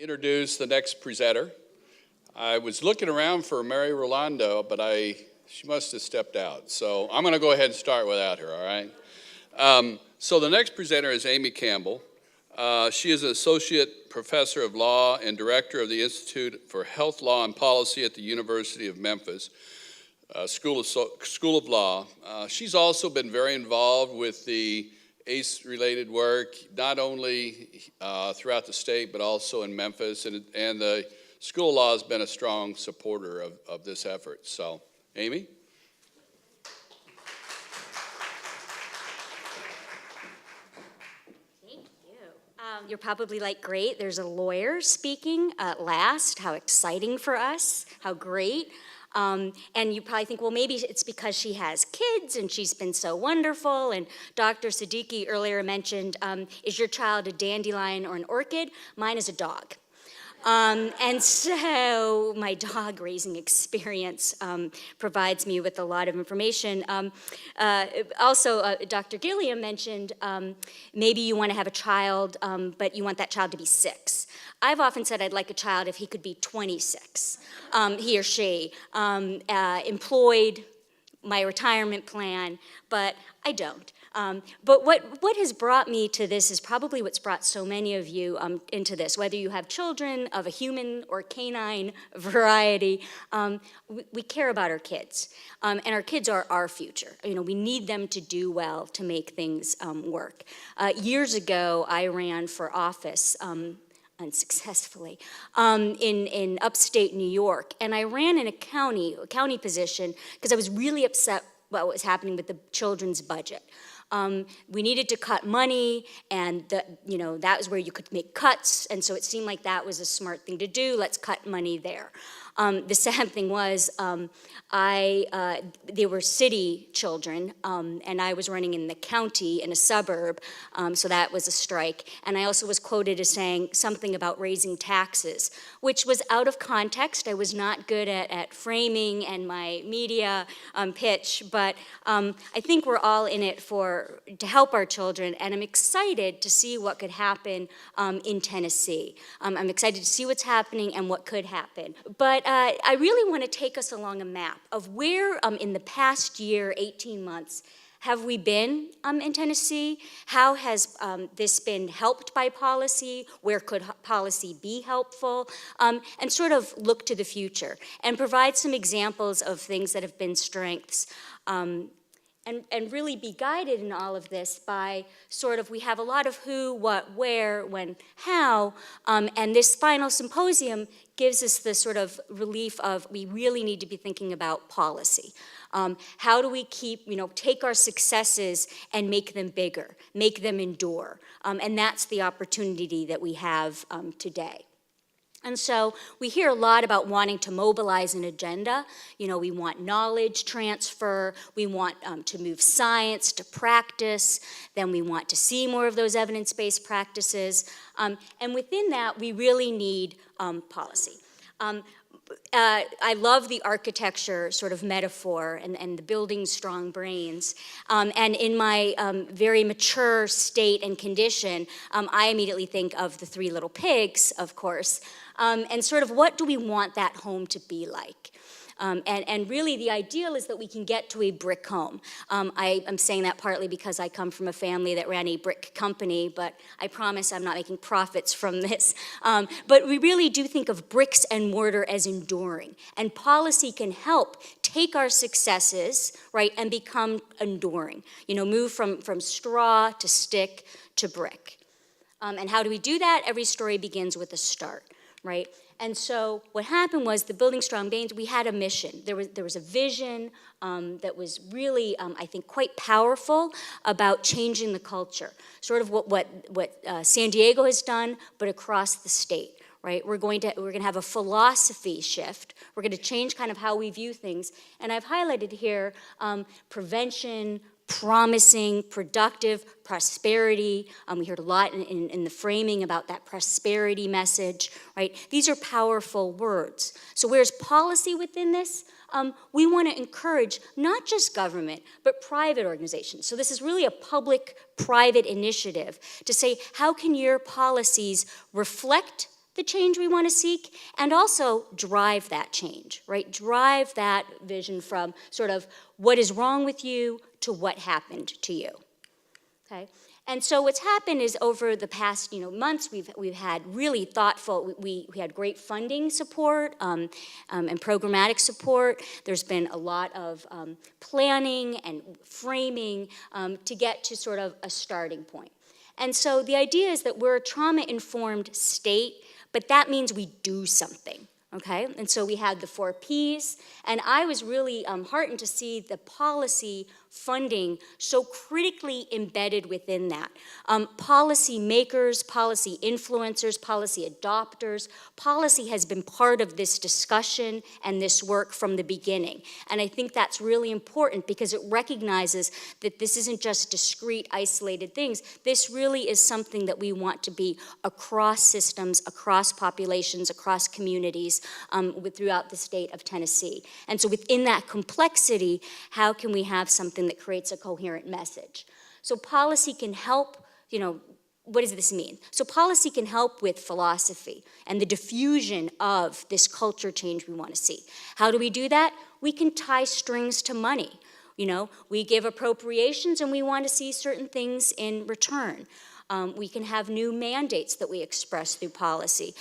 Introduce the next presenter. I was looking around for Mary Rolando, but she must have stepped out. So I'm going to go ahead and start without her, all right? So the next presenter is Amy Campbell. She is an associate professor of law and director of the Institute for Health Law and Policy at the University of Memphis School of Law. She's also been very involved with the ACE-related work, not only throughout the state, but also in Memphis, and the School of Law has been a strong supporter of this effort. So, Amy? Thank you. You're probably like, great, there's a lawyer speaking at last. How exciting for us, how great. And you probably think, well, maybe it's because she has kids and she's been so wonderful. And Dr. Siddiqui earlier mentioned, is your child a dandelion or an orchid? Mine is a dog. And so my dog raising experience provides me with a lot of information. Also, Dr. Gilliam mentioned maybe you want to have a child, but you want that child to be 6. I've often said I'd like a child if he could be 26, he or she, employed, my retirement plan, but I don't. But what has brought me to this is probably what's brought so many of you into this, whether you have children of a human or canine variety. We care about our kids, and our kids are our future. You know, we need them to do well to make things work. Years ago, I ran for office unsuccessfully, in upstate New York. And I ran in a county position because I was really upset about what was happening with the children's budget. We needed to cut money, and that was where you could make cuts, and so it seemed like that was a smart thing to do. Let's cut money there. The sad thing was, they were city children, and I was running in the county in a suburb, so that was a strike. And I also was quoted as saying something about raising taxes, which was out of context. I was not good at framing and my media pitch, but I think we're all in it to help our children, and I'm excited to see what could happen in Tennessee. I'm excited to see what's happening and what could happen. But I really want to take us along a map of where in the past year, 18 months, have we been in Tennessee? How has this been helped by policy? Where could policy be helpful? And sort of look to the future and provide some examples of things that have been strengths. And really be guided in all of this by sort of, we have a lot of who, what, where, when, how, and this final symposium gives us the sort of relief of we really need to be thinking about policy. How do we take our successes and make them bigger, make them endure? And that's the opportunity that we have today. And so we hear a lot about wanting to mobilize an agenda. We want knowledge transfer. We want to move science to practice. Then we want to see more of those evidence-based practices. And within that, we really need policy. I love the architecture sort of metaphor and the building strong brains. And in my very mature state and condition, I immediately think of the 3 Little Pigs, of course, and sort of what do we want that home to be like? And really the ideal is that we can get to a brick home. I'm saying that partly because I come from a family that ran a brick company, but I promise I'm not making profits from this. But we really do think of bricks and mortar as enduring. And policy can help take our successes, right, and become enduring. Move from straw to stick to brick. And how do we do that? Every story begins with a start, right? And so what happened was the Building Strong Brains, we had a mission. There was a vision that was really, I think, quite powerful about changing the culture. Sort of what San Diego has done, but across the state, right? We're going to have a philosophy shift. We're going to change kind of how we view things. And I've highlighted here prevention, promising, productive, prosperity. We heard a lot in the framing about that prosperity message, right? These are powerful words. So where's policy within this? We want to encourage not just government, but private organizations. So this is really a public-private initiative to say, how can your policies reflect the change we want to seek, and also drive that change, right? Drive that vision from sort of what is wrong with you to what happened to you, okay? And so what's happened is over the past months, we've had really thoughtful, we had great funding support and programmatic support. There's been a lot of planning and framing to get to sort of a starting point. And so the idea is that we're a trauma-informed state, but that means we do something, okay? And so we had the 4 Ps, and I was really heartened to see the policy funding so critically embedded within that. Policy makers, policy influencers, policy adopters, policy has been part of this discussion and this work from the beginning. And I think that's really important because it recognizes that this isn't just discrete, isolated things. This really is something that we want to be across systems, across populations, across communities throughout the state of Tennessee. And so within that complexity, how can we have something that creates a coherent message? So policy can help, what does this mean? So policy can help with philosophy and the diffusion of this culture change we want to see. How do we do that? We can tie strings to money. We give appropriations and we want to see certain things in return. We can have new mandates that we express through policy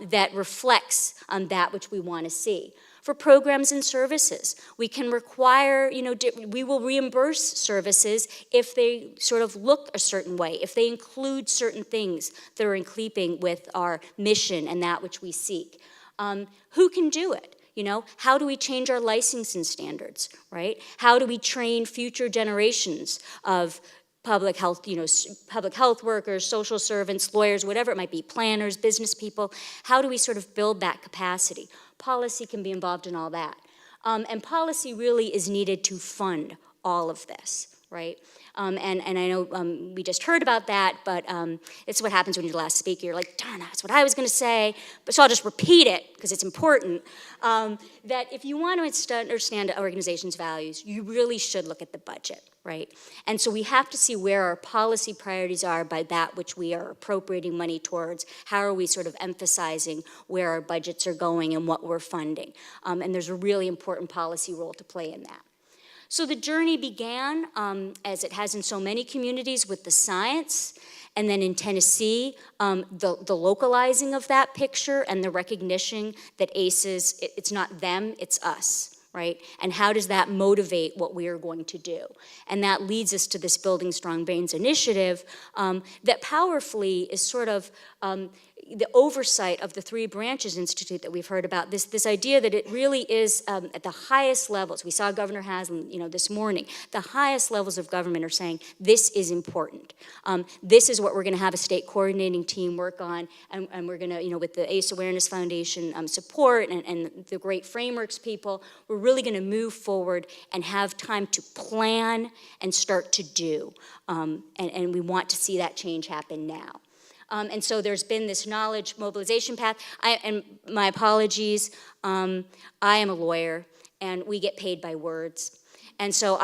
that reflects on that which we want to see. For programs and services, we can require, we will reimburse services if they sort of look a certain way, if they include certain things that are in keeping with our mission and that which we seek. Who can do it? How do we change our licensing standards, right? How do we train future generations of public health, public health workers, social servants, lawyers, whatever it might be, planners, business people? How do we sort of build that capacity? Policy can be involved in all that. And policy really is needed to fund all of this, right? And I know we just heard about that, but it's what happens when you're the last speaker. You're like, darn, that's what I was going to say. But so I'll just repeat it because it's important. That if you want to understand an organization's values, you really should look at the budget, right? And so we have to see where our policy priorities are by that which we are appropriating money towards. How are we sort of emphasizing where our budgets are going and what we're funding? And there's a really important policy role to play in that. So the journey began, as it has in so many communities, with the science, and then in Tennessee, the localizing of that picture and the recognition that ACEs, it's not them, it's us, right? And how does that motivate what we are going to do? And that leads us to this Building Strong Brains initiative that powerfully is sort of the oversight of the 3 Branches Institute that we've heard about, this idea that it really is at the highest levels. We saw Governor Haslam, this morning. The highest levels of government are saying this is important. This is what we're going to have a state coordinating team work on, and we're going to, with the ACE Awareness Foundation support and the great frameworks people, we're really going to move forward and have time to plan and start to do. And we want to see that change happen now. And so there's been this knowledge mobilization path. And my apologies, I am a lawyer, and we get paid by words. And so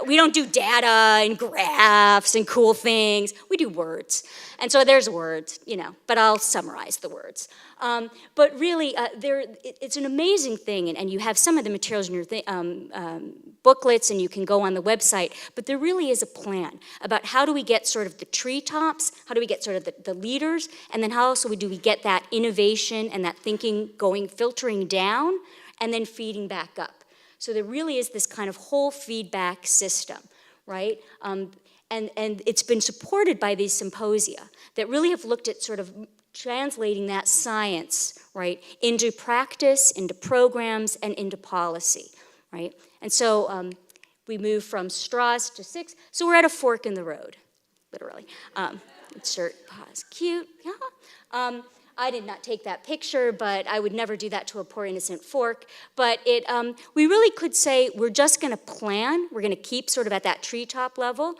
we don't do data and graphs and cool things. We do words. And so there's words, but I'll summarize the words. But really, it's an amazing thing, and you have some of the materials in your booklets, and you can go on the website, but there really is a plan about how do we get sort of the treetops, how do we get sort of the leaders, and then how also do we get that innovation and that thinking filtering down, and then feeding back up. So there really is this kind of whole feedback system, right? And it's been supported by these symposia that really have looked at sort of translating that science, right, into practice, into programs, and into policy, right? And so we move from straws to 6. So we're at a fork in the road, literally. Insert pause, cute, yeah. I did not take that picture, but I would never do that to a poor innocent fork. But we really could say we're just going to plan. We're going to keep sort of at that treetop level.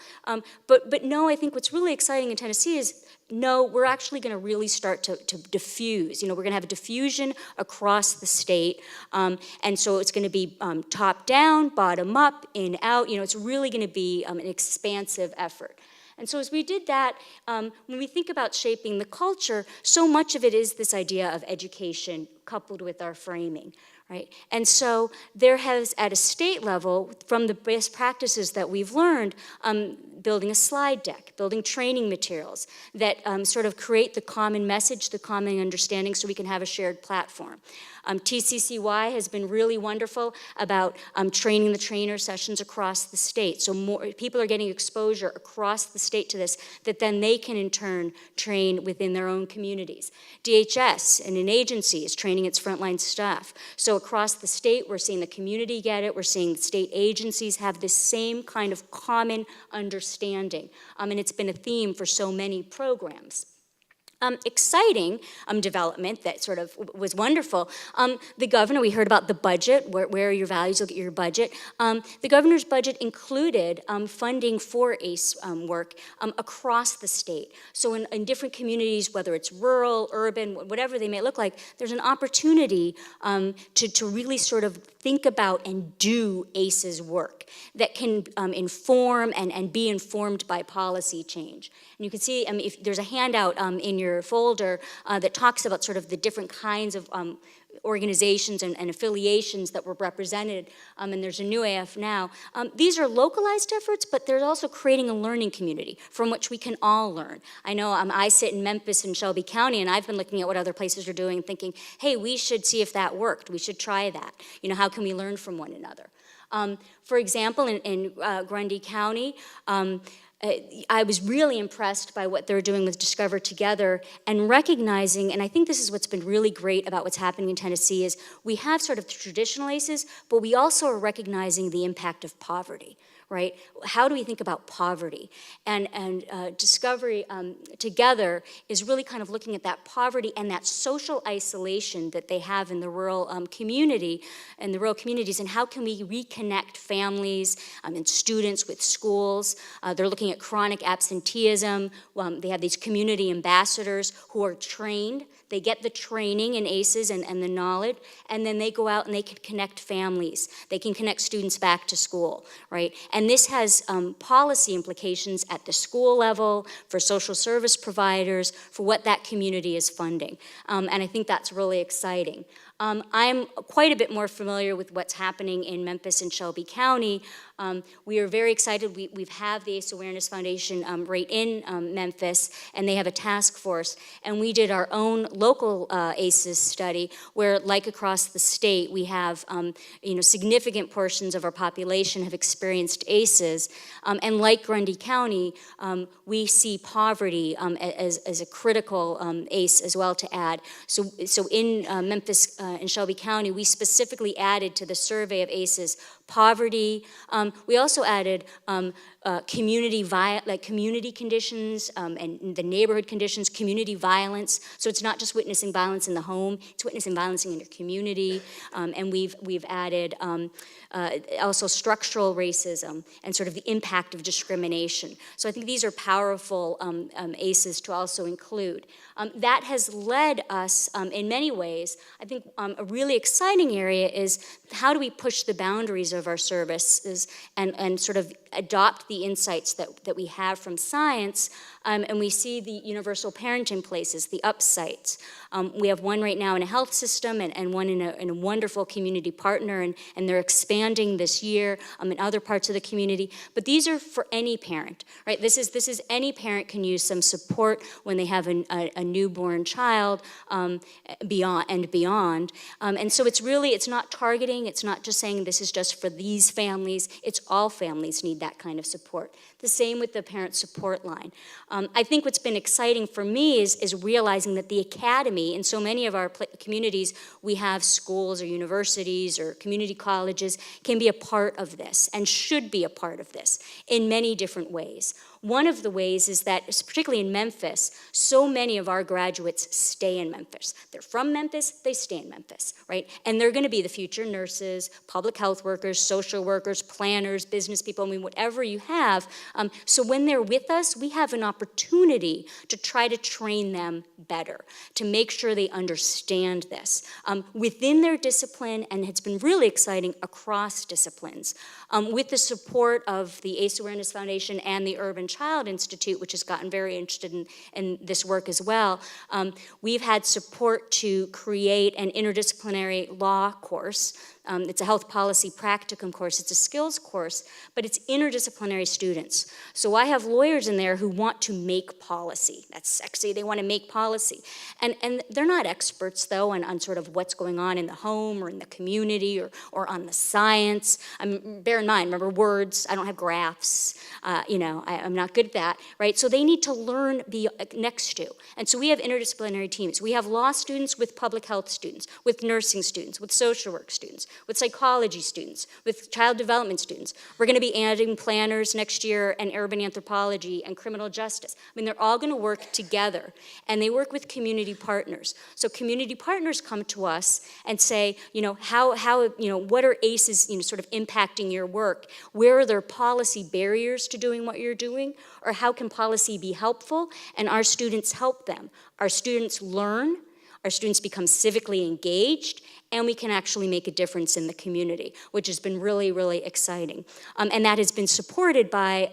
But no, I think what's really exciting in Tennessee is no, we're actually going to really start to diffuse. We're going to have a diffusion across the state. And so it's going to be top down, bottom up, in, out. It's really going to be an expansive effort. And so as we did that, when we think about shaping the culture, so much of it is this idea of education coupled with our framing. Right? And so there has, at a state level, from the best practices that we've learned, building a slide deck, building training materials that sort of create the common message, the common understanding, so we can have a shared platform. TCCY has been really wonderful about training the trainer sessions across the state. So more people are getting exposure across the state to this, that then they can in turn train within their own communities. DHS, and an agency, is training its frontline staff. So across the state, we're seeing the community get it. We're seeing state agencies have this same kind of common understanding. And it's been a theme for so many programs. Exciting development that sort of was wonderful. The governor, we heard about the budget, where are your values, look at your budget. The governor's budget included funding for ACE work across the state. So in different communities, whether it's rural, urban, whatever they may look like, there's an opportunity to really sort of think about and do ACE's work that can inform and be informed by policy change. And you can see, if there's a handout in your folder that talks about sort of the different kinds of organizations and affiliations that were represented, and there's a new AF now. These are localized efforts, but they're also creating a learning community from which we can all learn. I know I sit in Memphis and Shelby County, and I've been looking at what other places are doing and thinking, hey, we should see if that worked. We should try that. How can we learn from one another? For example, in Grundy County, I was really impressed by what they're doing with Discover Together and recognizing, and I think this is what's been really great about what's happening in Tennessee, is we have sort of the traditional ACEs, but we also are recognizing the impact of poverty. Right? How do we think about poverty? And Discovery Together is really kind of looking at that poverty and that social isolation that they have in the rural community, and the rural communities, and how can we reconnect families and students with schools. They're looking at chronic absenteeism. They have these community ambassadors who are trained. They get the training in ACEs and the knowledge, and then they go out and they can connect families. They can connect students back to school, right? And this has policy implications at the school level, for social service providers, for what that community is funding. And I think that's really exciting. I'm quite a bit more familiar with what's happening in Memphis and Shelby County. We are very excited. We have the ACE Awareness Foundation right in Memphis, and they have a task force. And we did our own local ACEs study, where, like across the state, we have significant portions of our population have experienced ACEs. And like Grundy County, we see poverty as a critical ACE as well to add. So in Memphis and Shelby County, we specifically added to the survey of ACEs poverty. We also added community conditions and the neighborhood conditions, community violence. So it's not just witnessing violence in the home; it's witnessing violence in your community. And we've added also structural racism and sort of the impact of discrimination. So I think these are powerful ACEs to also include. That has led us, in many ways, I think a really exciting area is how do we push the boundaries of our services and sort of adopt the insights that we have from science, and we see the universal parenting places, the UP sites. We have one right now in a health system and one in a wonderful community partner, and they're expanding this year in other parts of the community. But these are for any parent, right? This is any parent can use some support when they have a newborn child beyond. And so it's not targeting, it's not just saying this is just for these families, it's all families need that kind of support. The same with the parent support line. I think what's been exciting for me is realizing that the academy, in so many of our communities, we have schools or universities or community colleges, can be a part of this and should be a part of this in many different ways. One of the ways is that, particularly in Memphis, so many of our graduates stay in Memphis. They're from Memphis, they stay in Memphis, right? And they're going to be the future nurses, public health workers, social workers, planners, business people, whatever you have. So when they're with us, we have an opportunity to try to train them better, to make sure they understand this within their discipline, and it's been really exciting across disciplines. With the support of the ACE Awareness Foundation and the Urban Child Institute, which has gotten very interested in this work as well, we've had support to create an interdisciplinary law course. It's a health policy practicum course. It's a skills course, but it's interdisciplinary students. So I have lawyers in there who want to make policy. That's sexy. They want to make policy. And they're not experts, though, on sort of what's going on in the home or in the community or on the science. Bear in mind, remember, words, I don't have graphs. I'm not good at that, right? So they need to learn next to. And so we have interdisciplinary teams. We have law students with public health students, with nursing students, with social work students, with psychology students, with child development students. We're going to be adding planners next year and urban anthropology and criminal justice. I mean, they're all going to work together, and they work with community partners. So community partners come to us and say, what are ACEs, sort of impacting your work? Where are there policy barriers to doing what you're doing? Or how can policy be helpful? And our students help them. Our students learn, our students become civically engaged, and we can actually make a difference in the community, which has been really, really exciting. And that has been supported by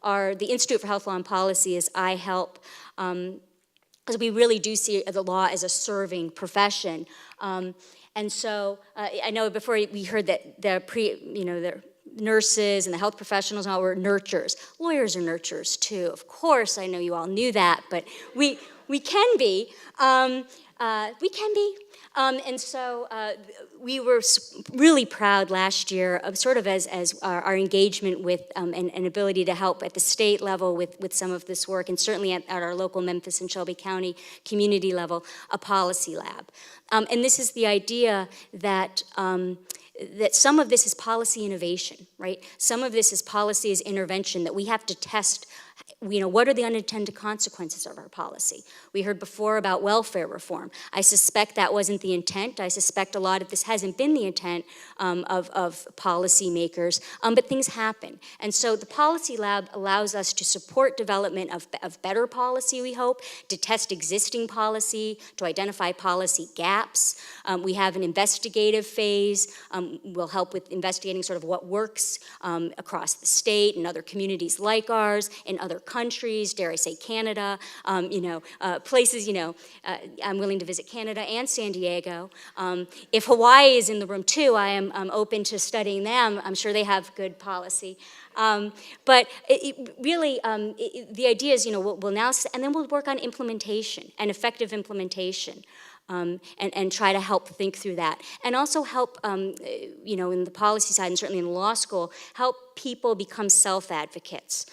the Institute for Health Law and Policy as I help, because we really do see the law as a serving profession. And so I know before we heard that the nurses and the health professionals and all were nurturers. Lawyers are nurturers too, of course. I know you all knew that, but we can be. And so we were really proud last year of sort of as our engagement with an ability to help at the state level with some of this work, and certainly at our local Memphis and Shelby County community level, a policy lab. And this is the idea that some of this is policy innovation, right? Some of this is policy as intervention, that we have to test, what are the unintended consequences of our policy? We heard before about welfare reform. I suspect that wasn't the intent. I suspect a lot of this hasn't been the intent of policymakers, but things happen. And so the policy lab allows us to support development of better policy, we hope, to test existing policy, to identify policy gaps. We have an investigative phase. We'll help with investigating sort of what works across the state and other communities like ours, in other countries, dare I say Canada, places, I'm willing to visit Canada and San Diego. If Hawaii is in the room too, I am open to studying them. I'm sure they have good policy. But the idea is, we'll now, and then we'll work on implementation and effective implementation. And try to help think through that. And also help, in the policy side and certainly in law school, help people become self-advocates.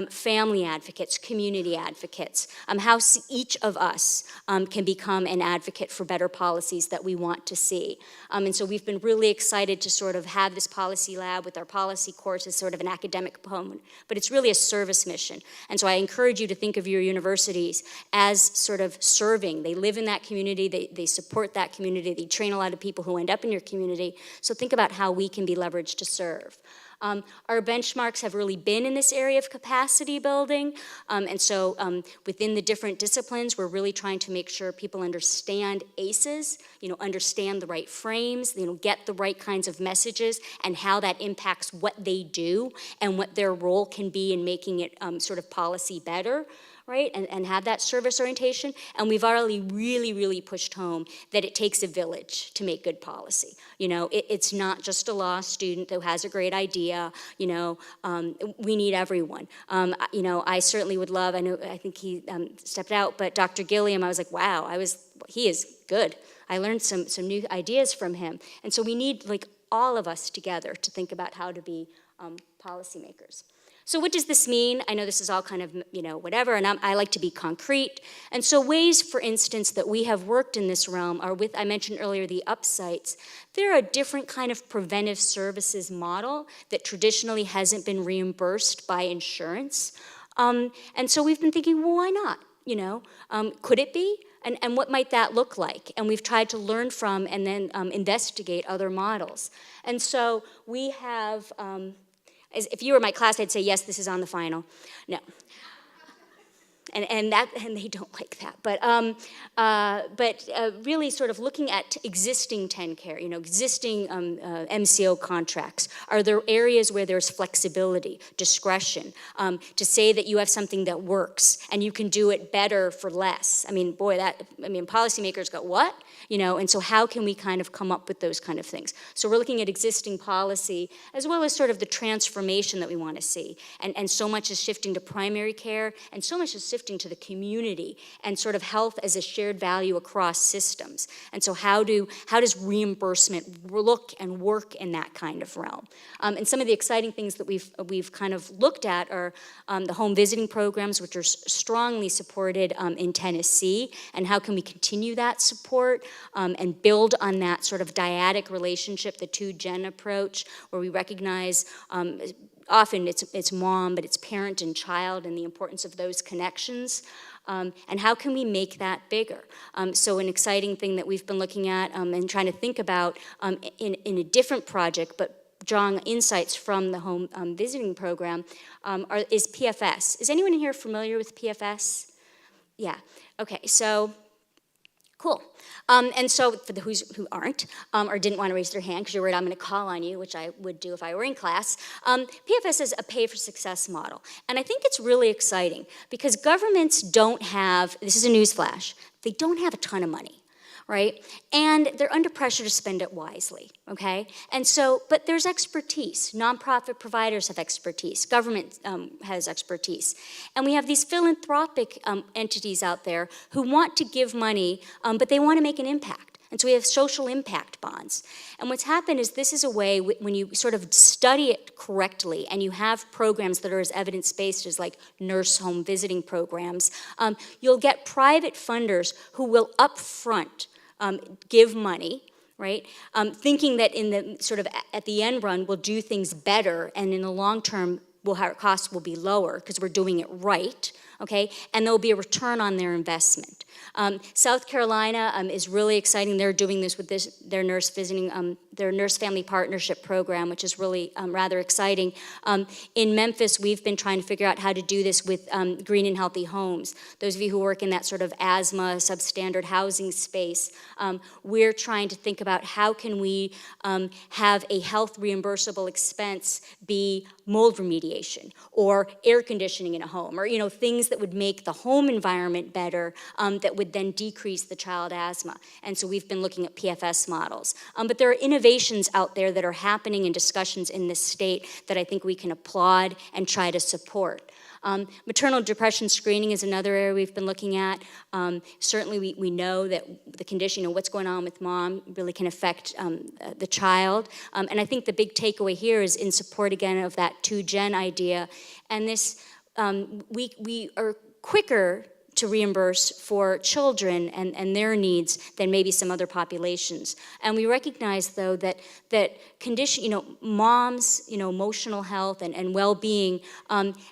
Family advocates, community advocates, how each of us can become an advocate for better policies that we want to see. And so we've been really excited to sort of have this policy lab with our policy course as sort of an academic component, but it's really a service mission. And so I encourage you to think of your universities as sort of serving. They live in that community, they support that community, they train a lot of people who end up in your community. So think about how we can be leveraged to serve. Our benchmarks have really been in this area of capacity building, and so within the different disciplines, we're really trying to make sure people understand ACEs, understand the right frames, get the right kinds of messages, and how that impacts what they do and what their role can be in making it sort of policy better. Right, and have that service orientation. And we've already really, really pushed home that it takes a village to make good policy. It's not just a law student who has a great idea. We need everyone. I certainly would love, I think he stepped out, but Dr. Gilliam, I was like, wow, he is good. I learned some new ideas from him. And so we need all of us together to think about how to be policymakers. So what does this mean? I know this is all kind of, whatever, and I like to be concrete. And so ways, for instance, that we have worked in this realm are with, I mentioned earlier, the UP-sites. They're a different kind of preventive services model that traditionally hasn't been reimbursed by insurance. And so we've been thinking, well, why not? Could it be? And what might that look like? And we've tried to learn from and then investigate other models. And so we have... if you were my class, I'd say, yes, this is on the final. No. and they don't like that. But really sort of looking at existing TennCare, existing MCO contracts. Are there areas where there's flexibility, discretion, to say that you have something that works and you can do it better for less? Policymakers go, what? And so how can we kind of come up with those kind of things? So we're looking at existing policy as well as sort of the transformation that we want to see. And so much is shifting to primary care, and so much is shifting to the community and sort of health as a shared value across systems. And so how does reimbursement look and work in that kind of realm? And some of the exciting things that we've kind of looked at are the home visiting programs, which are strongly supported in Tennessee, and how can we continue that support and build on that sort of dyadic relationship, the 2-gen approach, where we recognize often it's mom, but it's parent and child, and the importance of those connections. And how can we make that bigger? So an exciting thing that we've been looking at and trying to think about in a different project, but drawing insights from the home visiting program, is PFS. Is anyone here familiar with PFS? Yeah. Okay. So. Cool. And so for the who aren't or didn't want to raise their hand because you're worried I'm going to call on you, which I would do if I were in class, PFS is a pay-for-success model. And I think it's really exciting because governments don't have, this is a news flash, they don't have a ton of money. Right? And they're under pressure to spend it wisely, okay? And so, but there's expertise. Nonprofit providers have expertise. Government has expertise. And we have these philanthropic entities out there who want to give money, but they want to make an impact. And so we have social impact bonds. And what's happened is this is a way when you sort of study it correctly and you have programs that are as evidence-based as like nurse home visiting programs, you'll get private funders who will upfront give money, right? Thinking that in the sort of at the end run we'll do things better, and in the long term our costs will be lower because we're doing it right, okay? And there'll be a return on their investment. South Carolina is really exciting. They're doing this with their nurse visiting, their nurse family partnership program, which is really rather exciting. In Memphis, we've been trying to figure out how to do this with green and healthy homes. Those of you who work in that sort of asthma, substandard housing space, we're trying to think about how can we have a health reimbursable expense be mold remediation or air conditioning in a home, or things that would make the home environment better, that would then decrease the child asthma. And so we've been looking at PFS models. But there are innovations out there that are happening in discussions in this state that I think we can applaud and try to support. Maternal depression screening is another area we've been looking at. Certainly we know that the condition, what's going on with mom really can affect the child. And I think the big takeaway here is in support again of that 2-gen idea. And this, we are quicker to reimburse for children and their needs than maybe some other populations. And we recognize, though, that condition, moms, emotional health and well-being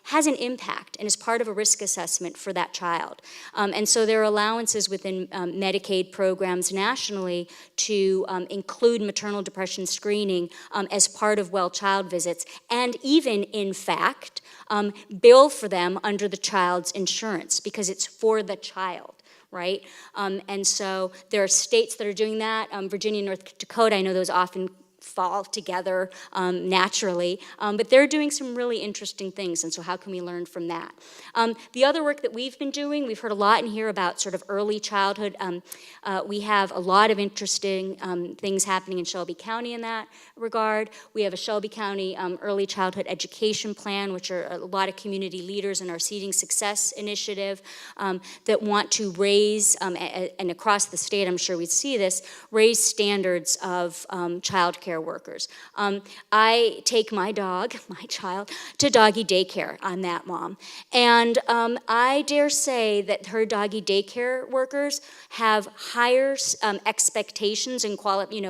has an impact and is part of a risk assessment for that child. And so there are allowances within Medicaid programs nationally to include maternal depression screening as part of well child visits, and even, in fact, bill for them under the child's insurance because it's for the child, right? And so there are states that are doing that. Virginia and North Dakota, I know those often fall together naturally, but they're doing some really interesting things, and so how can we learn from that? The other work that we've been doing, we've heard a lot in here about sort of early childhood. We have a lot of interesting things happening in Shelby County in that regard. We have a Shelby County early childhood education plan, which are a lot of community leaders in our Seeding Success initiative that want to raise, and across the state I'm sure we'd see this, raise standards of child care workers. I take my child, to doggy daycare. I'm that mom. And I dare say that her doggy daycare workers have higher expectations and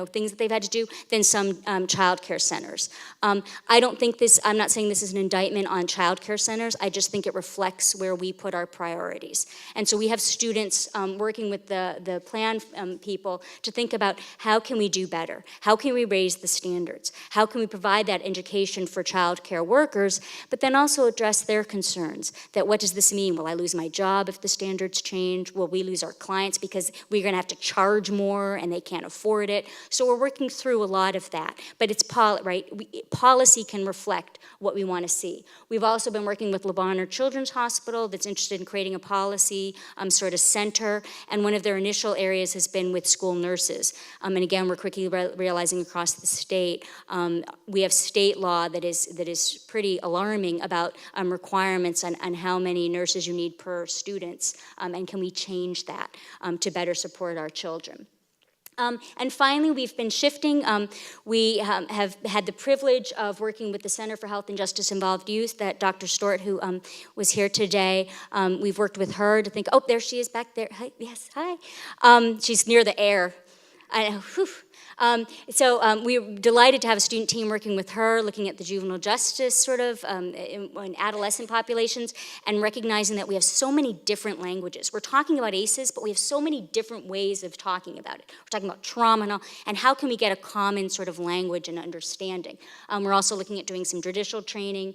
things that they've had to do than some child care centers. I don't think I'm not saying this is an indictment on child care centers. I just think it reflects where we put our priorities. And so we have students working with the plan people to think about how can we do better? How can we raise raise the standards? How can we provide that education for child care workers, but then also address their concerns? That what does this mean? Will I lose my job if the standards change? Will we lose our clients because we're going to have to charge more and they can't afford it? So we're working through a lot of that. But it's policy can reflect what we want to see. We've also been working with Le Bonheur Children's Hospital that's interested in creating a policy sort of center, and one of their initial areas has been with school nurses. And again, we're quickly realizing across the state, we have state law that is pretty alarming about requirements on how many nurses you need per students, and can we change that to better support our children. And finally, we've been shifting. We have had the privilege of working with the Center for Health and Justice Involved Youth, that Dr. Stewart, who was here today, we've worked with her to think, oh, there she is back there. Hi, yes, hi. She's near the air. I know, whew. So we're delighted to have a student team working with her, looking at the juvenile justice sort of in adolescent populations, and recognizing that we have so many different languages. We're talking about ACEs, but we have so many different ways of talking about it. We're talking about trauma and how can we get a common sort of language and understanding. We're also looking at doing some judicial training.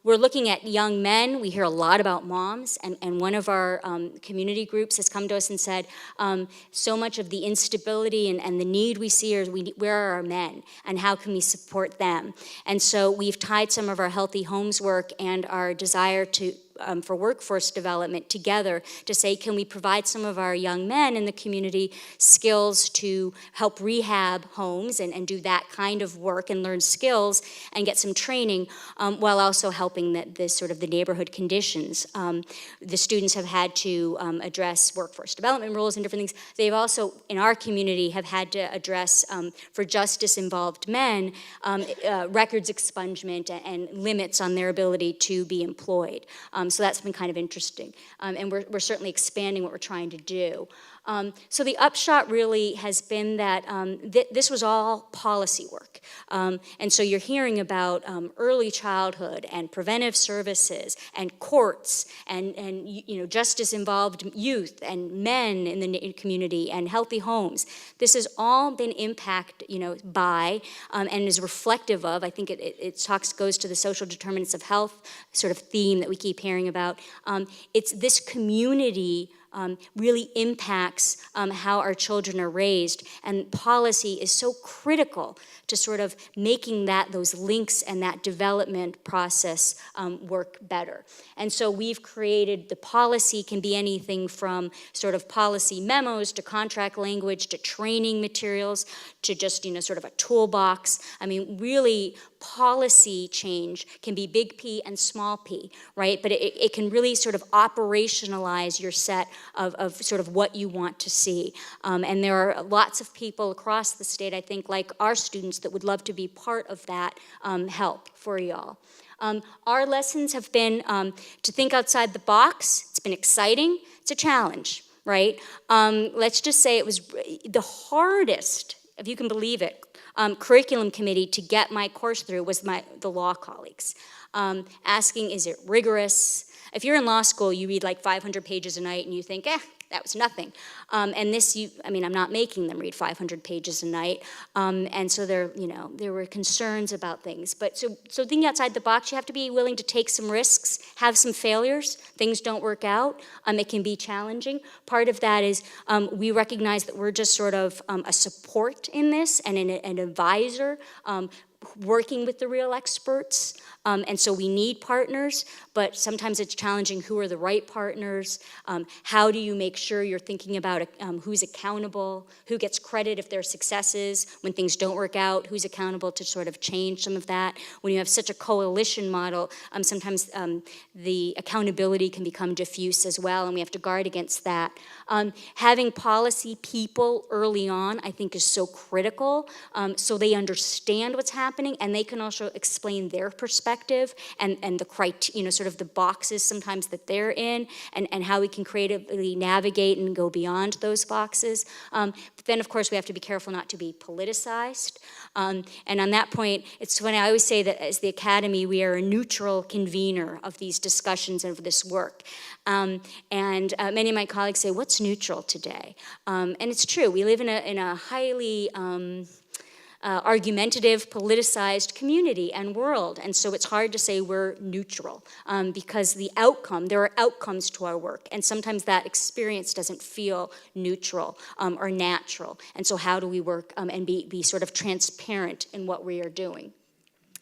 We're looking at young men. We hear a lot about moms, and one of our community groups has come to us and said, so much of the instability and the need we see is where are our men and how can we support them? And so we've tied some of our healthy homes work and our desire to for workforce development together to say, can we provide some of our young men in the community skills to help rehab homes and do that kind of work and learn skills and get some training while also helping the sort of the neighborhood conditions. The students have had to address workforce development rules and different things. They've also, in our community, have had to address, for justice-involved men, records expungement and limits on their ability to be employed. So that's been kind of interesting. And we're certainly expanding what we're trying to do. So the upshot really has been that this was all policy work. And so you're hearing about early childhood and preventive services and courts and justice-involved youth and men in the community and healthy homes. This has all been impacted, by and is reflective of, I think it goes to the social determinants of health sort of theme that we keep hearing about. It's this community really impacts how our children are raised, and policy is so critical to sort of making those links and that development process work better. And so we've created, the policy can be anything from sort of policy memos to contract language to training materials to just sort of a toolbox. I mean, really, policy change can be big P and small p, right? But it can really sort of operationalize your set of sort of what you want to see. And there are lots of people across the state, I think, like our students, that would love to be part of that help for y'all. Our lessons have been to think outside the box. It's been exciting. It's a challenge, right? Let's just say it was the hardest, if you can believe it, curriculum committee to get my course through was the law colleagues. Asking, is it rigorous? If you're in law school, you read like 500 pages a night and you think, that was nothing. And this, I'm not making them read 500 pages a night. And so there were concerns about things. But so thinking outside the box, you have to be willing to take some risks, have some failures. Things don't work out. It can be challenging. Part of that is we recognize that we're just sort of a support in this and an advisor working with the real experts. And so we need partners, but sometimes it's challenging. Who are the right partners? How do you make sure you're thinking about who's accountable, who gets credit if there are successes, when things don't work out, who's accountable to sort of change some of that? When you have such a coalition model, sometimes the accountability can become diffuse as well, and we have to guard against that. Having policy people early on, I think, is so critical, so they understand what's happening, and they can also explain their perspective and the sort of the boxes sometimes that they're in, and how we can creatively navigate and go beyond those boxes. But then, of course, we have to be careful not to be politicized. And on that point, it's when I always say that as the Academy, we are a neutral convener of these discussions and of this work. And many of my colleagues say, what's neutral today? And it's true. We live in a highly argumentative, politicized community and world. And so it's hard to say we're neutral because there are outcomes to our work. And sometimes that experience doesn't feel neutral or natural. And so how do we work and be sort of transparent in what we are doing?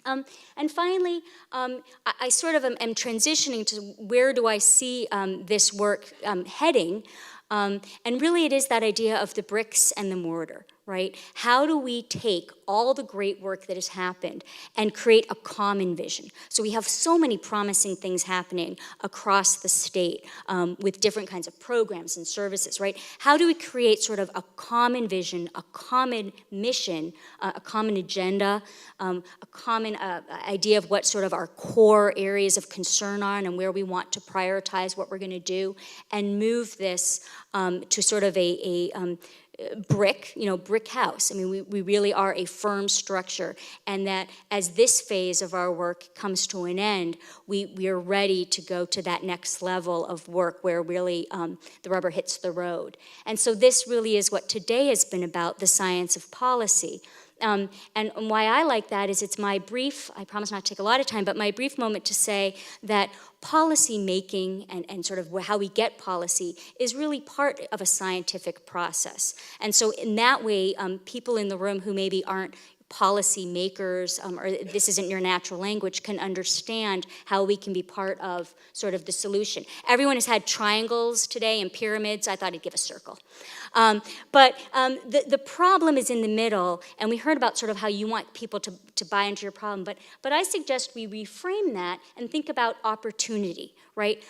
And finally, I sort of am transitioning to where do I see this work heading. And really it is that idea of the bricks and the mortar, right? How do we take all the great work that has happened and create a common vision? So we have so many promising things happening across the state with different kinds of programs and services, right? How do we create sort of a common vision, a common mission, a common agenda, a common idea of what sort of our core areas of concern are and where we want to prioritize what we're going to do, and move this to sort of a brick house. I mean, we really are a firm structure, and that as this phase of our work comes to an end, we are ready to go to that next level of work where really the rubber hits the road. And so this really is what today has been about, the science of policy. And why I like that is it's my brief, I promise not to take a lot of time, but my brief moment to say that policy making and sort of how we get policy is really part of a scientific process. And so in that way, people in the room who maybe aren't policy makers, or this isn't your natural language, can understand how we can be part of sort of the solution. Everyone has had triangles today and pyramids. I thought I'd give a circle. But the problem is in the middle, and we heard about sort of how you want people to buy into your problem, but I suggest we reframe that and think about opportunity, right?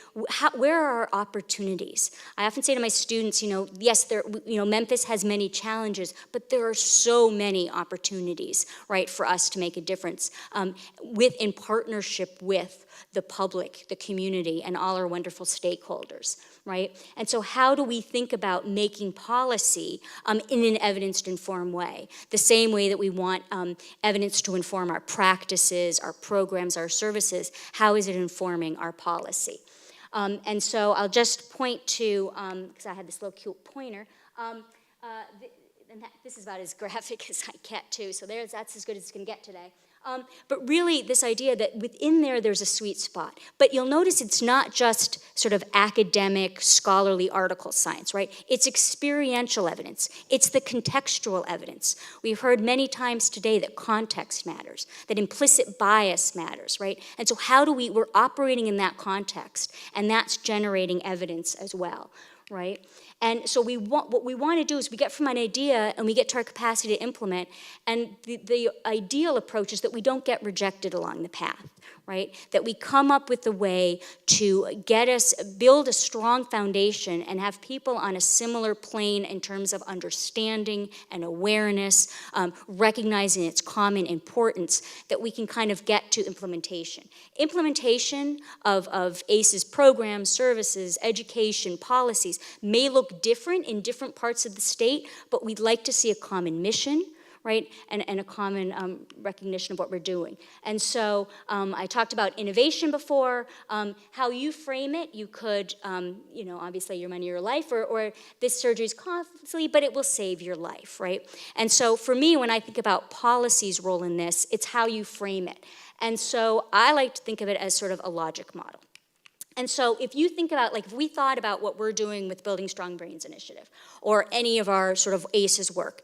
Where are our opportunities? I often say to my students, yes, Memphis has many challenges, but there are so many opportunities, right, for us to make a difference in partnership with the public, the community, and all our wonderful stakeholders, right? And so how do we think about making policy in an evidence-informed way? The same way that we want evidence to inform our practices, our programs, our services, how is it informing our policy? And so I'll just point to, because I had this little cute pointer, and this is about as graphic as I get too, so that's as good as it's going to get today. But really, this idea that within there's a sweet spot. But you'll notice it's not just sort of academic, scholarly article science, right? It's experiential evidence. It's the contextual evidence. We've heard many times today that context matters, that implicit bias matters, right? And so we're operating in that context, and that's generating evidence as well, right? And so what we want to do is we get from an idea and we get to our capacity to implement, and the ideal approach is that we don't get rejected along the path, right? That we come up with a way to build a strong foundation and have people on a similar plane in terms of understanding and awareness, recognizing its common importance, that we can kind of get to implementation. Implementation of ACE's programs, services, education, policies may look different in different parts of the state, but we'd like to see a common mission, right, and a common recognition of what we're doing. And so I talked about innovation before. How you frame it, you could, obviously your money or your life, or this surgery is costly, but it will save your life, right? And so for me, when I think about policy's role in this, it's how you frame it. And so I like to think of it as sort of a logic model. And so if you think about, if we thought about what we're doing with Building Strong Brains Initiative, or any of our sort of ACE's work,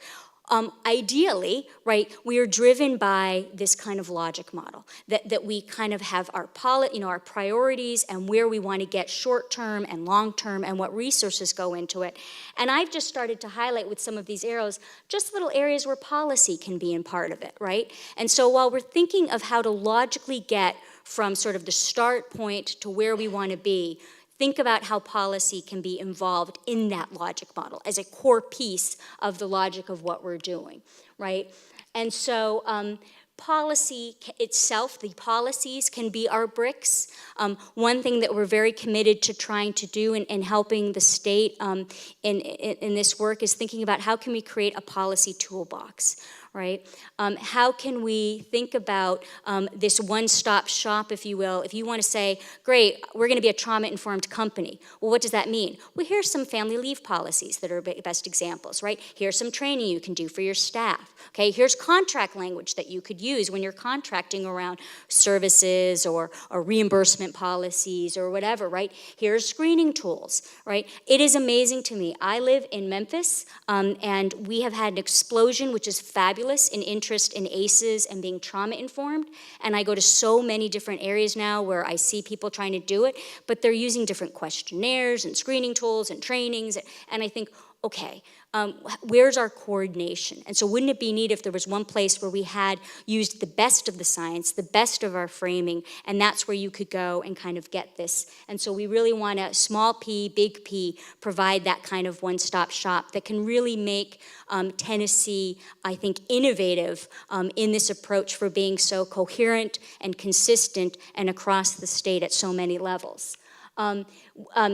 ideally, right, we are driven by this kind of logic model, that we kind of have our priorities and where we want to get short-term and long-term and what resources go into it. And I've just started to highlight with some of these arrows just little areas where policy can be in part of it, right? And so while we're thinking of how to logically get from sort of the start point to where we want to be, think about how policy can be involved in that logic model as a core piece of the logic of what we're doing, right? And so policy itself, the policies can be our bricks. One thing that we're very committed to trying to do in helping the state in this work is thinking about how can we create a policy toolbox, right? How can we think about this one-stop shop, if you will? If you want to say, great, we're going to be a trauma-informed company. Well, what does that mean? Well, here's some family leave policies that are best examples, right? Here's some training you can do for your staff. Okay, here's contract language that you could use when you're contracting around services or reimbursement policies or whatever, right? Here's screening tools, right? It is amazing to me. I live in Memphis, and we have had an explosion, which is fabulous, in interest in ACEs and being trauma-informed, and I go to so many different areas now where I see people trying to do it, but they're using different questionnaires and screening tools and trainings, and I think, okay, where's our coordination? And so wouldn't it be neat if there was one place where we had used the best of the science, the best of our framing, and that's where you could go and kind of get this. And so we really want to, small p, big P, provide that kind of one-stop shop that can really make Tennessee, I think, innovative in this approach for being so coherent and consistent and across the state at so many levels.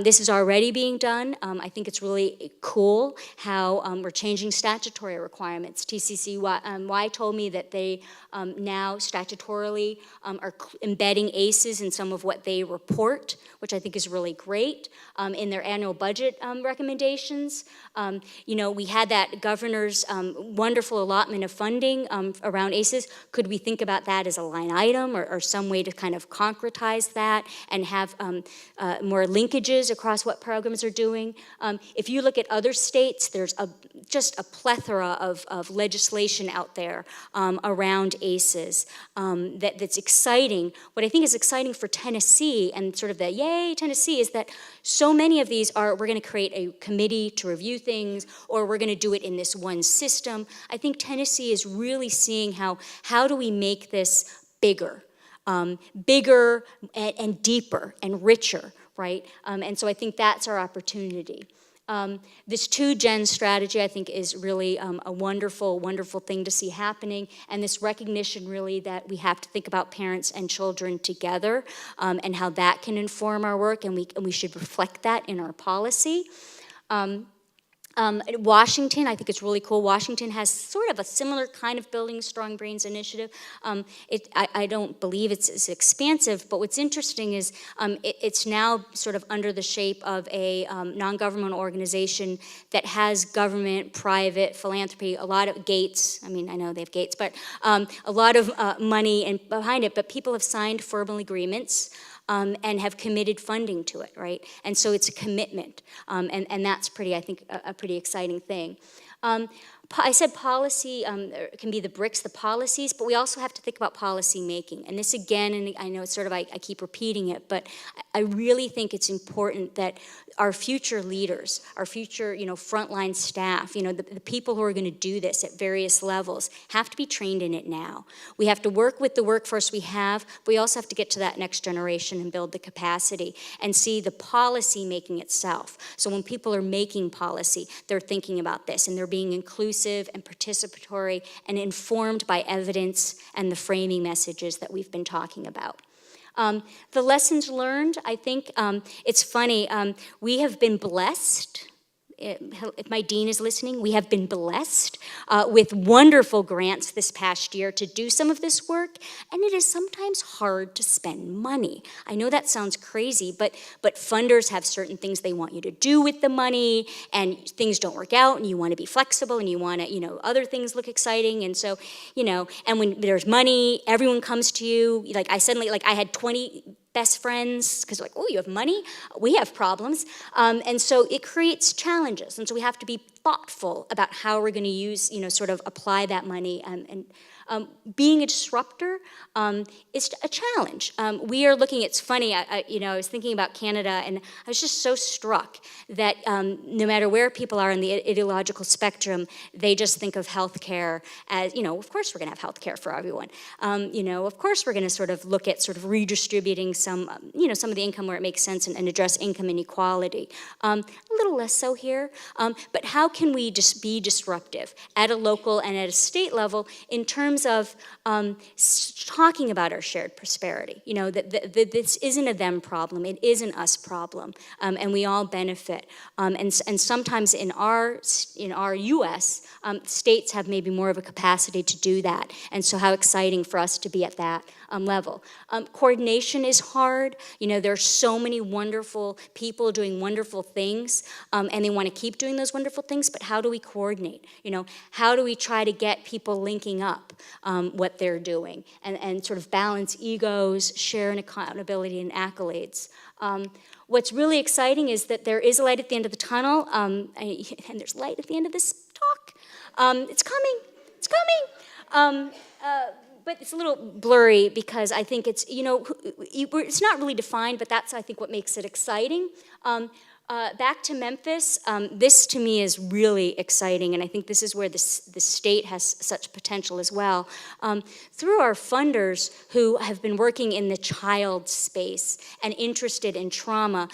This is already being done. I think it's really cool how we're changing statutory requirements. TCCY told me that they now statutorily are embedding ACEs in some of what they report, which I think is really great, in their annual budget recommendations. We had that governor's wonderful allotment of funding around ACEs. Could we think about that as a line item or some way to kind of concretize that and have more linkages across what programs are doing? If you look at other states, there's just a plethora of legislation out there around ACEs that's exciting. What I think is exciting for Tennessee and sort of the yay Tennessee is that so many of these are, we're going to create a committee to review things, or we're going to do it in this one system. I think Tennessee is really seeing how do we make this bigger and deeper and richer, right? And so I think that's our opportunity. This 2-gen strategy, I think, is really a wonderful, wonderful thing to see happening, and this recognition really that we have to think about parents and children together and how that can inform our work, and we should reflect that in our policy. Washington, I think it's really cool. Washington has sort of a similar kind of Building Strong Brains initiative. I don't believe it's as expansive, but what's interesting is it's now sort of under the shape of a non-governmental organization that has government, private, philanthropy, a lot of Gates. I mean, I know they have Gates, but a lot of money behind it. But people have signed formal agreements and have committed funding to it, right? And so it's a commitment, and that's I think, a pretty exciting thing. I said policy can be the bricks, the policies, but we also have to think about policy making. And this again, and I know it's sort of, I keep repeating it, but I really think it's important that our future leaders, our future, frontline staff, the people who are going to do this at various levels have to be trained in it now. We have to work with the workforce we have, but we also have to get to that next generation and build the capacity and see the policy making itself. So when people are making policy, they're thinking about this and they're being inclusive and participatory and informed by evidence and the framing messages that we've been talking about. The lessons learned, I think, it's funny, we have been blessed. If my dean is listening, we have been blessed with wonderful grants this past year to do some of this work, and it is sometimes hard to spend money. I know that sounds crazy, but funders have certain things they want you to do with the money, and things don't work out, and you want to be flexible, and you want to, other things look exciting, and so, and when there's money, everyone comes to you. I had 20 best friends, because oh, you have money? We have problems. And so it creates challenges. And so we have to be thoughtful about how we're going to use, sort of apply that money. And being a disruptor is a challenge. We are looking, it's funny, I was thinking about Canada, and I was just so struck that no matter where people are in the ideological spectrum, they just think of healthcare as, of course we're going to have healthcare for everyone. Of course we're going to sort of look at sort of redistributing some of the income where it makes sense and address income inequality. A little less so here, but how can we just be disruptive at a local and at a state level in terms of talking about our shared prosperity? You know, that this isn't a them problem, it is an us problem, and we all benefit. And sometimes in our U.S., states have maybe more of a capacity to do that. And so how exciting for us to be at that level. Coordination is hard. You know, there are so many wonderful people doing wonderful things, and they want to keep doing those wonderful things, but how do we coordinate? You know, how do we try to get people linking up what they're doing and sort of balance egos, share in accountability and accolades? What's really exciting is that there is a light at the end of the tunnel, and there's light at the end of this talk. It's coming, it's coming. But it's a little blurry because I think it's, you know, it's not really defined, but that's, I think, what makes it exciting. Back to Memphis, this to me is really exciting, and I think this is where the state has such potential as well. Through our funders who have been working in the child space and interested in trauma,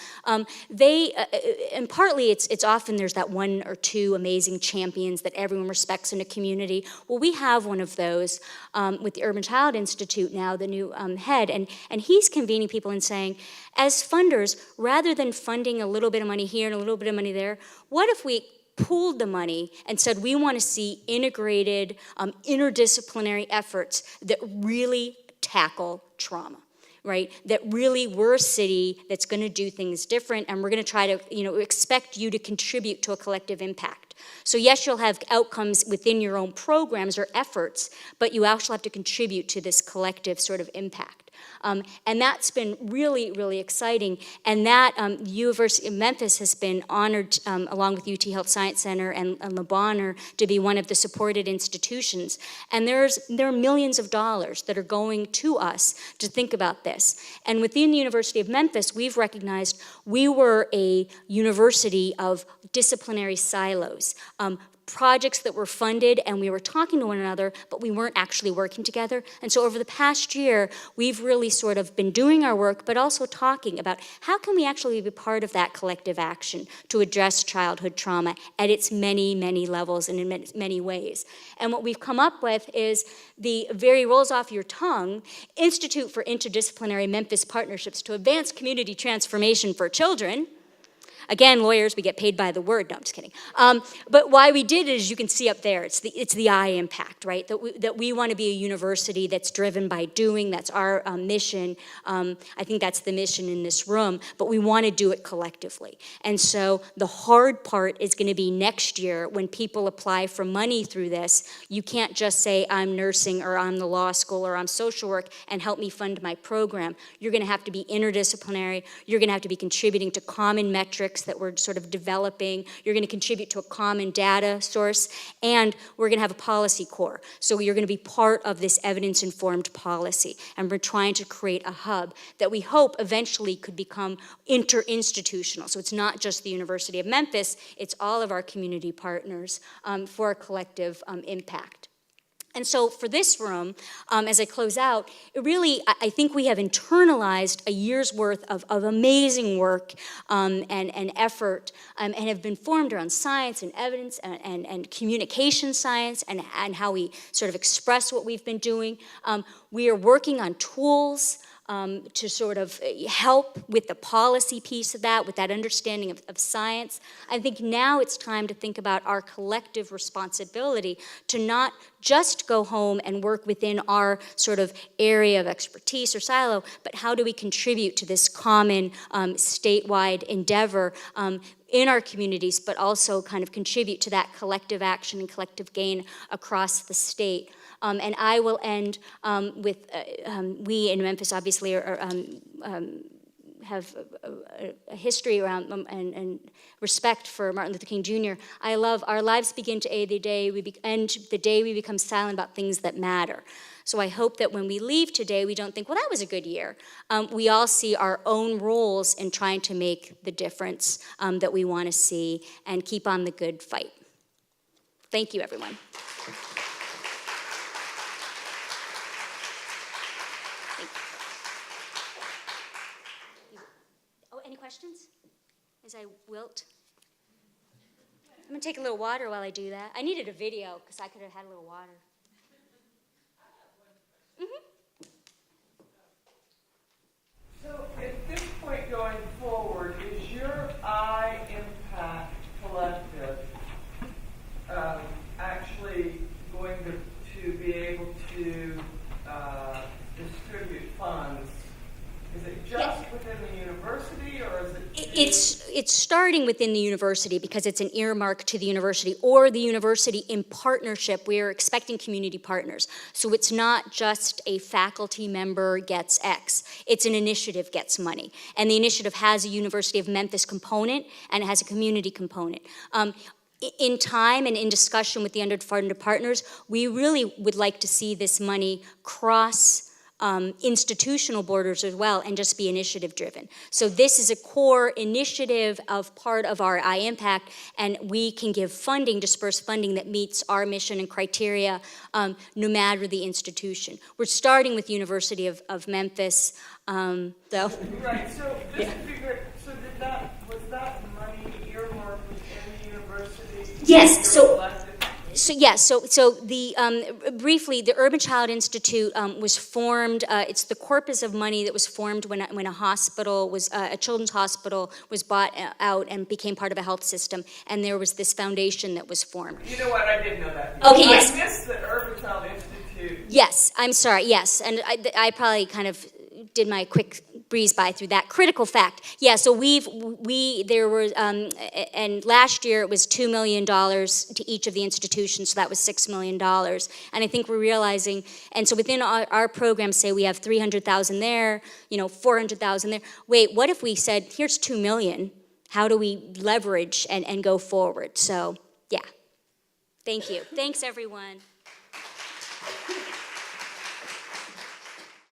they, and partly it's often there's that one or two amazing champions that everyone respects in a community. Well, we have one of those with the Urban Child Institute now, the new head, and he's convening people and saying, as funders, rather than funding a little bit of money here and a little bit of money there, what if we pooled the money and said we want to see integrated, interdisciplinary efforts that really tackle trauma, right? That really we're a city that's going to do things different, and we're going to try to, you know, expect you to contribute to a collective impact. So yes, you'll have outcomes within your own programs or efforts, but you also have to contribute to this collective sort of impact. And that's been really, really exciting. And that University of Memphis has been honored, along with UT Health Science Center and Le Bonheur, to be one of the supported institutions. And there are millions of dollars that are going to us to think about this. And within the University of Memphis, we've recognized we were a university of disciplinary silos. Projects that were funded and we were talking to one another, but we weren't actually working together. And so over the past year, we've really sort of been doing our work, but also talking about how can we actually be part of that collective action to address childhood trauma at its many, many levels and in many ways. And what we've come up with is the very rolls off your tongue Institute for Interdisciplinary Memphis Partnerships to Advance Community Transformation for Children. Again, lawyers, we get paid by the word. No, I'm just kidding. But why we did it, as you can see up there, it's the I impact, right? That we want to be a university that's driven by doing. That's our mission. I think that's the mission in this room. But we want to do it collectively. And so the hard part is going to be next year when people apply for money through this. You can't just say, I'm nursing or I'm the law school or I'm social work and help me fund my program. You're going to have to be interdisciplinary. You're going to have to be contributing to common metrics that we're sort of developing. You're going to contribute to a common data source, and we're going to have a policy core. So you're going to be part of this evidence-informed policy, and we're trying to create a hub that we hope eventually could become interinstitutional. So it's not just the University of Memphis, it's all of our community partners for a collective impact. And so for this room, as I close out, I think we have internalized a year's worth of amazing work and effort and have been formed around science and evidence and communication science and how we sort of express what we've been doing. We are working on tools to sort of help with the policy piece of that, with that understanding of science. I think now it's time to think about our collective responsibility to not just go home and work within our sort of area of expertise or silo, but how do we contribute to this common statewide endeavor in our communities, but also kind of contribute to that collective action and collective gain across the state. And I will end with, we in Memphis obviously have a history around and respect for Martin Luther King Jr. I love our lives begin to end the day we become silent about things that matter. So I hope that when we leave today, we don't think, well, that was a good year. We all see our own roles in trying to make the difference that we want to see and keep on the good fight. Thank you, everyone. Any questions? As I wilt? I'm gonna take a little water while I do that. I needed a video because I could have had a little water. So at this point going forward, is your impact collective actually going to be able to distribute funds? Is it just within the university, or is it? It's starting within the university because it's an earmark to the university or the university in partnership. We are expecting community partners. So it's not just a faculty member gets X. It's an initiative gets money. And the initiative has a University of Memphis component and it has a community component. In time and in discussion with the underfunded partners, we really would like to see this money cross institutional borders as well and just be initiative driven. So this is a core initiative of part of our impact, and we can give funding, dispersed funding that meets our mission and criteria no matter the institution. We're starting with University of Memphis, though. Right, so just to figure, so was that money earmarked within the university? Yes, so briefly, the Urban Child Institute was formed. It's the corpus of money that was formed when a hospital was a children's hospital was bought out and became part of a health system, and there was this foundation that was formed. You know what? I didn't know that. Okay, yes. I missed the Urban Child Institute. Yes, I'm sorry. Yes, and I probably kind of did my quick breeze by through that critical fact. Yeah, so there were, and last year it was $2 million to each of the institutions, so that was $6 million. And I think we're realizing, and so within our program, say we have 300,000 there, 400,000 there. Wait, what if we said, here's 2 million? How do we leverage and go forward? So, yeah. Thank you. Thanks, everyone.